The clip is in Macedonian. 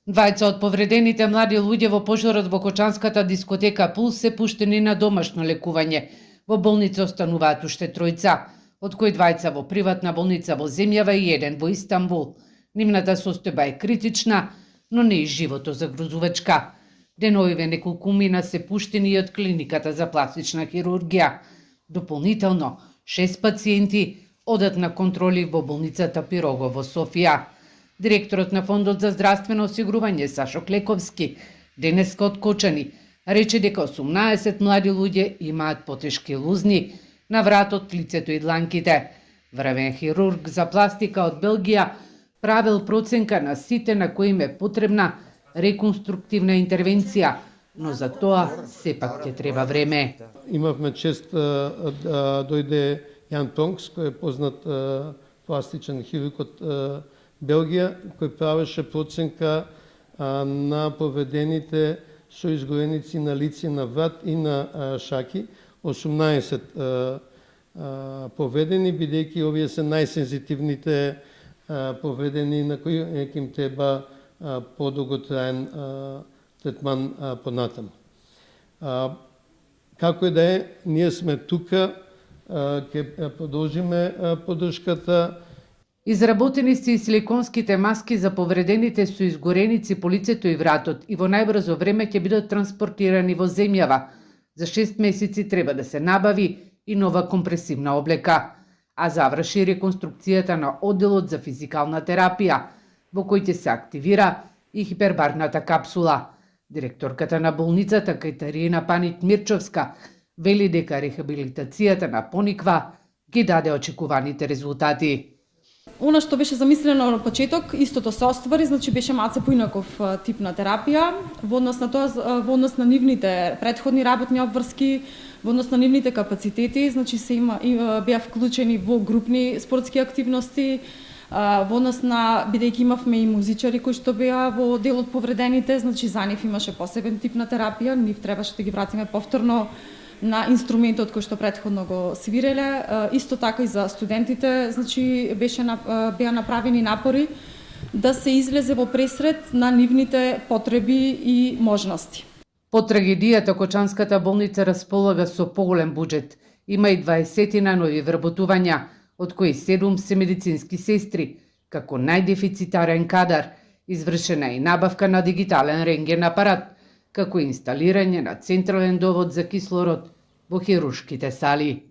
Двајца од повредените млади луѓе во пожарот во кочанската дискотека Пулс се пуштени на домашно лекување. Во болница остануваат уште тројца, од кои двајца во приватна болница во земјава и еден во Истанбул. Нивната состојба е критична, но не и живото загрозувачка. Деновиве неколку мина се пуштени и од клиниката за пластична хирургија. Дополнително, 6 пациенти одат на контроли во болницата Пирогово во Софија. Директорот на Фондот за здравствено осигурување Сашо Клековски денеска од Кочани рече дека 18 млади луѓе имаат потешки лузни на вратот, лицето и дланките. Вравен хирург за пластика од Белгија правил проценка на сите на кои им е потребна реконструктивна интервенција, но за тоа сепак ќе треба време. Имавме чест да дојде Јан Тонкс, кој е познат пластичен хирург од Белгија, кој правеше проценка на повредените со изгореници на лице, на врат и на шаки. 18 повредени, бидејќи овие се најсензитивните повредени на кои им треба подолготраен третман понатаму. Како и да е, ние сме тука, ќе продолжиме поддршката. Изработени се и силиконските маски за повредените со изгореници по лицето и вратот и во најбрзо време ќе бидат транспортирани во земјава. За 6 месеци треба да се набави и нова компресивна облека, а заврши реконструкцијата на одделот за физикална терапија, во кој ќе се активира и хипербарната капсула. Директорката на болницата Кајтарина Панит-Мирчовска вели дека рехабилитацијата на Пониква ги даде очекуваните резултати. Она што беше замислено на почеток, истото се оствари, значи беше малце поинаков тип на терапија, во однос на тоа, во однос на нивните претходни работни обврски, во однос на нивните капацитети, значи се беа вклучени во групни спортски активности, во однос на, бидејќи имавме и музичари кои што беа во дел од повредените, значи за нив имаше посебен тип на терапија, нив требаше да ги вратиме повторно на инструментот кој што претходно го свиреле. Исто така и за студентите, значи беа направени напори да се излезе во пресред на нивните потреби и можности. По трагедијата Кочанската болница располага со поголем буџет. Има и 20 нови вработувања, од кои 7 се медицински сестри, како најдефицитарен кадар. Извршена и набавка на дигитален рентген апарат, како инсталирање на централен довод за кислород во хируршките сали.